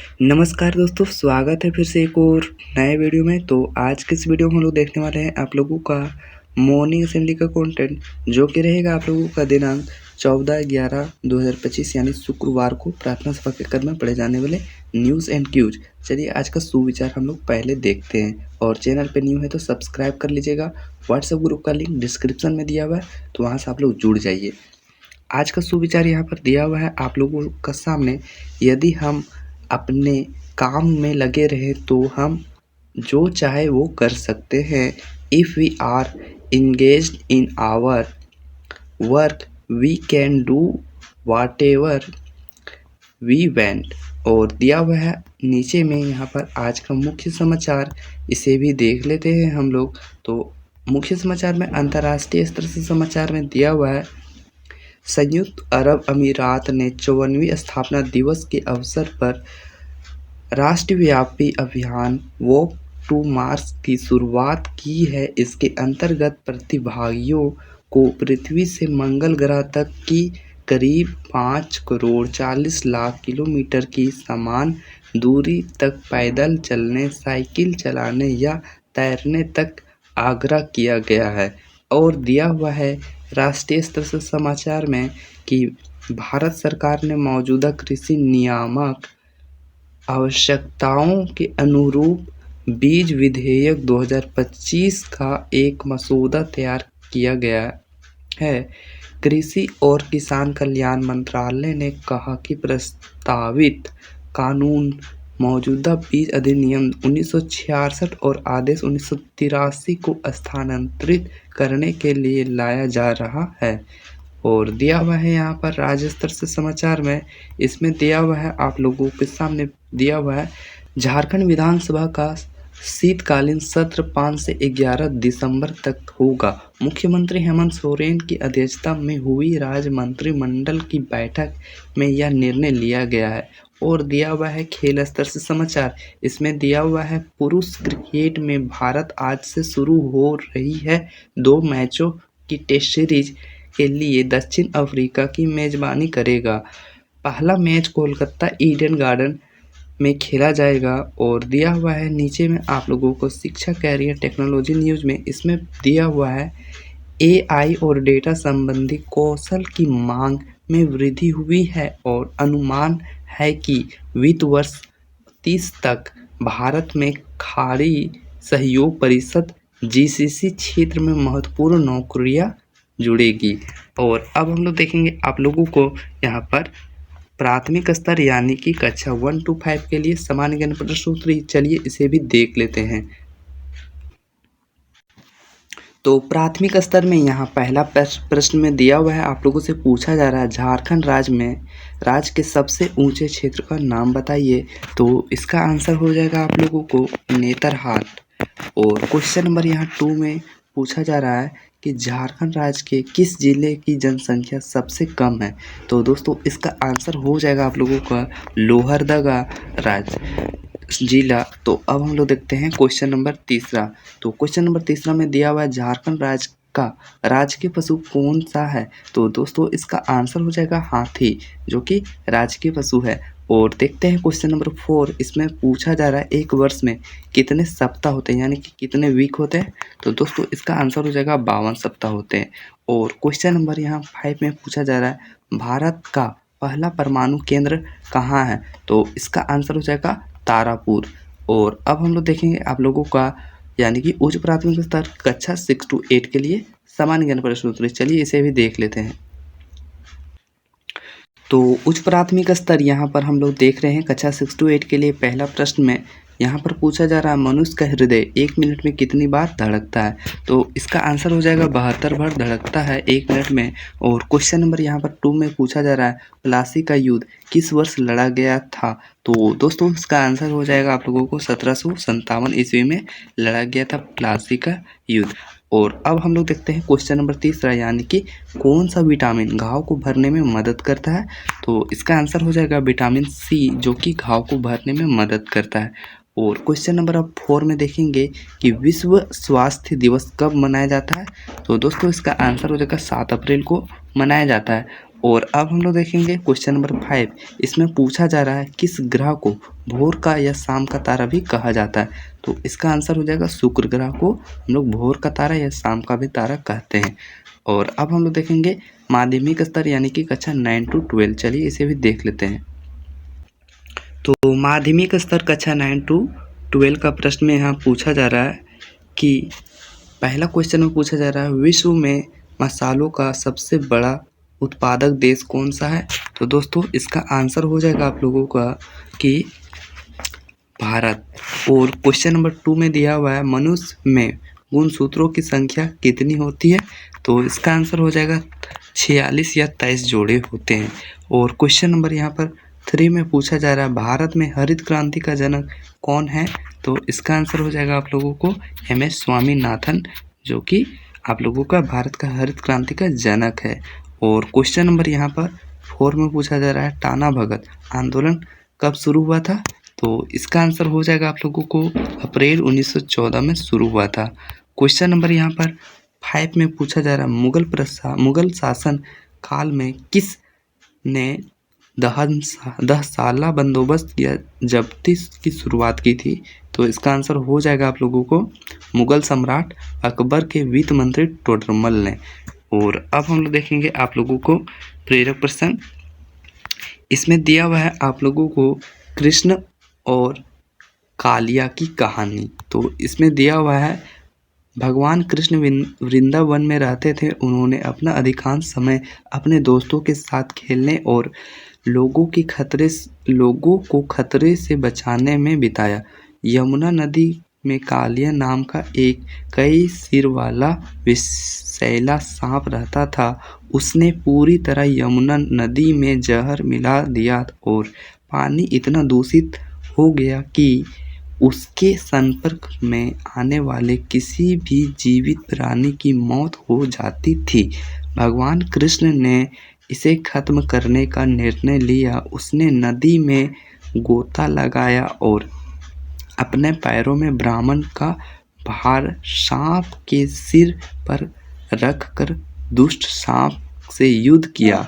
नमस्कार दोस्तों, स्वागत है फिर से एक और नए वीडियो में। तो आज के इस वीडियो में हम लोग देखने वाले हैं आप लोगों का मॉर्निंग असेंबली का कंटेंट, जो कि रहेगा आप लोगों का दिनांक 14/11/2025 यानी शुक्रवार को प्रार्थना सभा के क्रम में पढ़े जाने वाले न्यूज़ एंड क्यूज। चलिए आज का सुविचार हम लोग पहले देखते हैं, और चैनल पे न्यू है तो सब्सक्राइब कर लीजिएगा। व्हाट्सएप ग्रुप का लिंक डिस्क्रिप्शन में दिया हुआ है, तो वहाँ से आप लोग जुड़ जाइए। आज का सुविचार यहाँ पर दिया हुआ है आप लोगों का सामने। यदि हम अपने काम में लगे रहे तो हम जो चाहे वो कर सकते हैं। If we are engaged in our work we can do whatever we want. और दिया हुआ है नीचे में यहाँ पर आज का मुख्य समाचार, इसे भी देख लेते हैं हम लोग। तो मुख्य समाचार में अंतर्राष्ट्रीय स्तर से समाचार में दिया हुआ है, संयुक्त अरब अमीरात ने 54वीं स्थापना दिवस के अवसर पर राष्ट्रव्यापी अभियान वॉक टू मार्स की शुरुआत की है। इसके अंतर्गत प्रतिभागियों को पृथ्वी से मंगल ग्रह तक की करीब 5,40,00,000 किलोमीटर की समान दूरी तक पैदल चलने, साइकिल चलाने या तैरने तक आग्रह किया गया है। और दिया हुआ है राष्ट्रीय स्तर से समाचार में कि भारत सरकार ने मौजूदा कृषि नियामक आवश्यकताओं के अनुरूप बीज विधेयक 2025 का एक मसौदा तैयार किया गया है। कृषि और किसान कल्याण मंत्रालय ने कहा कि प्रस्तावित कानून मौजूदा बीज अधिनियम 1966 और आदेश 1983 को स्थानांतरित करने के लिए लाया जा रहा है। और दिया हुआ है यहाँ पर राज्य स्तर से समाचार में, इसमें दिया हुआ है आप लोगों के सामने दिया हुआ है, झारखंड विधानसभा का शीतकालीन सत्र 5 से 11 दिसंबर तक होगा। मुख्यमंत्री हेमंत सोरेन की अध्यक्षता में हुई राज्य मंत्रिमंडल की बैठक में यह निर्णय लिया गया है। और दिया हुआ है खेल स्तर से समाचार, इसमें दिया हुआ है पुरुष क्रिकेट में भारत आज से शुरू हो रही है 2 मैचों की टेस्ट सीरीज के लिए दक्षिण अफ्रीका की मेजबानी करेगा। पहला मैच कोलकाता ईडन गार्डन में खेला जाएगा। और दिया हुआ है नीचे में आप लोगों को शिक्षा, कैरियर, टेक्नोलॉजी न्यूज़ में, इसमें दिया हुआ है एआई और डेटा संबंधी कौशल की मांग में वृद्धि हुई है, और अनुमान है कि वित्त वर्ष 30 तक भारत में खाड़ी सहयोग परिषद जीसीसी क्षेत्र में महत्वपूर्ण नौकरियां जुड़ेगी। और अब हम लोग देखेंगे आप लोगों को यहाँ पर प्राथमिक स्तर यानी कि कक्षा 1 to 5 के लिए सामान्य ज्ञान प्रश्न सूत्री। चलिए इसे भी देख लेते हैं। तो प्राथमिक स्तर में यहाँ पहला प्रश्न में दिया हुआ है, आप लोगों से पूछा जा रहा है झारखंड राज्य के सबसे ऊंचे क्षेत्र का नाम बताइए। तो इसका आंसर हो जाएगा आप लोगों को नेतरहाट। और क्वेश्चन नंबर यहाँ 2 में पूछा जा रहा है कि झारखंड राज्य के किस जिले की जनसंख्या सबसे कम है। तो दोस्तों इसका आंसर हो जाएगा आप लोगों का लोहरदगा जिला। तो अब हम लोग देखते हैं क्वेश्चन नंबर 3। तो क्वेश्चन नंबर 3 में दिया हुआ है झारखंड राज्य का राजकीय पशु कौन सा है। तो दोस्तों इसका आंसर हो जाएगा हाथी, जो कि राजकीय पशु है। और देखते हैं क्वेश्चन नंबर 4, इसमें पूछा जा रहा है एक वर्ष में कितने सप्ताह होते हैं, यानी कि कितने वीक होते हैं। तो दोस्तों इसका आंसर हो जाएगा 52 सप्ताह होते हैं। और क्वेश्चन नंबर यहाँ 5 में पूछा जा रहा है भारत का पहला परमाणु केंद्र कहाँ है। तो इसका आंसर हो जाएगा तारापुर। और अब हम लोग देखेंगे आप लोगों का यानी कि उच्च प्राथमिक स्तर कक्षा 6 to 8 के लिए सामान्य ज्ञान प्रश्न उत्तर। चलिए इसे भी देख लेते हैं। तो उच्च प्राथमिक स्तर यहाँ पर हम लोग देख रहे हैं कक्षा 6 to 8 के लिए पहला प्रश्न में यहाँ पर पूछा जा रहा है मनुष्य का हृदय 1 मिनट में कितनी बार धड़कता है। तो इसका आंसर हो जाएगा 72 बार धड़कता है 1 मिनट में। और क्वेश्चन नंबर यहाँ पर 2 में पूछा जा रहा है प्लासी का युद्ध किस वर्ष लड़ा गया था। तो दोस्तों इसका आंसर हो जाएगा आप लोगों को 1757 ईस्वी में लड़ा गया था प्लासी का युद्ध। और अब हम लोग देखते हैं क्वेश्चन नंबर 3 यानी कि कौन सा विटामिन घाव को भरने में मदद करता है। तो इसका आंसर हो जाएगा विटामिन सी, जो कि घाव को भरने में मदद करता है। और क्वेश्चन नंबर अब 4 में देखेंगे कि विश्व स्वास्थ्य दिवस कब मनाया जाता है। तो दोस्तों इसका आंसर हो जाएगा 7 अप्रैल को मनाया जाता है। और अब हम लोग देखेंगे क्वेश्चन नंबर 5। इसमें पूछा जा रहा है किस ग्रह को भोर का या शाम का तारा भी कहा जाता है। तो इसका आंसर हो जाएगा शुक्र ग्रह को हम लोग भोर का तारा या शाम का भी तारा कहते हैं। और अब हम लोग देखेंगे माध्यमिक स्तर यानी कि कक्षा 9 to 12। चलिए इसे भी देख लेते हैं। तो माध्यमिक स्तर कक्षा 9 to 12 का प्रश्न में यहाँ पूछा जा रहा है कि पहला क्वेश्चन में पूछा जा रहा है विश्व में मसालों का सबसे बड़ा उत्पादक देश कौन सा है। तो दोस्तों इसका आंसर हो जाएगा आप लोगों का कि भारत। और क्वेश्चन नंबर 2 में दिया हुआ है मनुष्य में गुणसूत्रों की संख्या कितनी होती है। तो इसका आंसर हो जाएगा 46 या 23 जोड़े होते हैं। और क्वेश्चन नंबर यहाँ पर 3 में पूछा जा रहा है भारत में हरित क्रांति का जनक कौन है। तो इसका आंसर हो जाएगा आप लोगों को MS स्वामीनाथन, जो कि आप लोगों का भारत का हरित क्रांति का जनक है। और क्वेश्चन नंबर यहाँ पर 4 में पूछा जा रहा है टाना भगत आंदोलन कब शुरू हुआ था। तो इसका आंसर हो जाएगा आप लोगों को अप्रैल 1914 में शुरू हुआ था। क्वेश्चन नंबर यहाँ पर 5 में पूछा जा रहा है मुगल शासन काल में किस ने 10 साला बंदोबस्त या जब्ती की शुरुआत की थी। तो इसका आंसर हो जाएगा आप लोगों को मुगल सम्राट अकबर के वित्त मंत्री टोडरमल ने। और अब हम लोग देखेंगे आप लोगों को प्रेरक प्रश्न। इसमें दिया हुआ है आप लोगों को कृष्ण और कालिया की कहानी। तो इसमें दिया हुआ है भगवान कृष्ण वृंदावन में रहते थे। उन्होंने अपना अधिकांश समय अपने दोस्तों के साथ खेलने और लोगों को खतरे से बचाने में बिताया। यमुना नदी में कालिया नाम का एक कई सिर वाला विषैला सांप रहता था। उसने पूरी तरह यमुना नदी में जहर मिला दिया और पानी इतना दूषित हो गया कि उसके संपर्क में आने वाले किसी भी जीवित प्राणी की मौत हो जाती थी। भगवान कृष्ण ने इसे खत्म करने का निर्णय लिया। उसने नदी में गोता लगाया और अपने पैरों में ब्राह्मण का भार सांप के सिर पर रखकर दुष्ट सांप से युद्ध किया।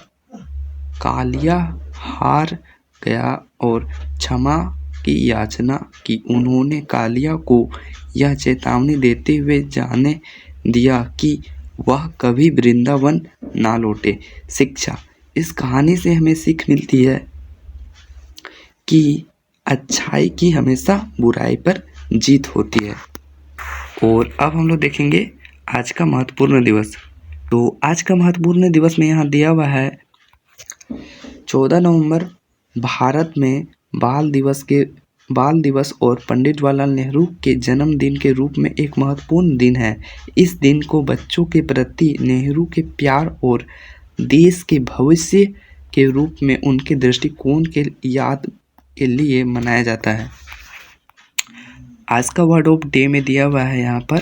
कालिया हार गया और क्षमा की याचना की। उन्होंने कालिया को यह चेतावनी देते हुए जाने दिया कि वह कभी वृंदावन ना लौटे। शिक्षा, इस कहानी से हमें सीख मिलती है कि अच्छाई की हमेशा बुराई पर जीत होती है। और अब हम लोग देखेंगे आज का महत्वपूर्ण दिवस। तो आज का महत्वपूर्ण दिवस में यहाँ दिया हुआ है 14 नवंबर भारत में बाल दिवस और पंडित जवाहरलाल नेहरू के जन्मदिन के रूप में एक महत्वपूर्ण दिन है। इस दिन को बच्चों के प्रति नेहरू के प्यार और देश के भविष्य के रूप में उनके दृष्टिकोण के याद के लिए मनाया जाता है। आज का वर्ड ऑफ डे में दिया हुआ है यहाँ पर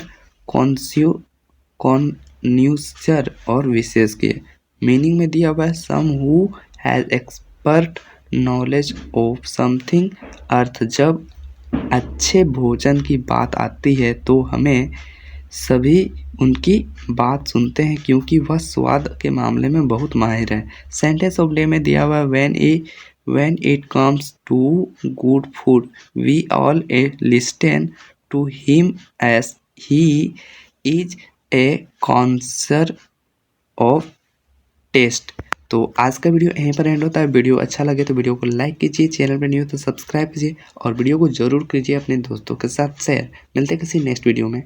कॉन्यूसर और विशेष के मीनिंग में दिया हुआ है some who has expert knowledge of something. अर्थ, जब अच्छे भोजन की बात आती है तो हमें सभी उनकी बात सुनते हैं क्योंकि वह स्वाद के मामले में बहुत माहिर है। सेंटेंस ऑफ डे में दिया हुआ है when it comes to good food we all listen to him as he is a connoisseur of taste। तो आज का वीडियो यहीं पर एंड होता है। वीडियो अच्छा लगे तो वीडियो को लाइक कीजिए, चैनल पर न्यू हो तो सब्सक्राइब कीजिए और वीडियो को जरूर कीजिए अपने दोस्तों के साथ शेयर। मिलते हैं किसी नेक्स्ट वीडियो में।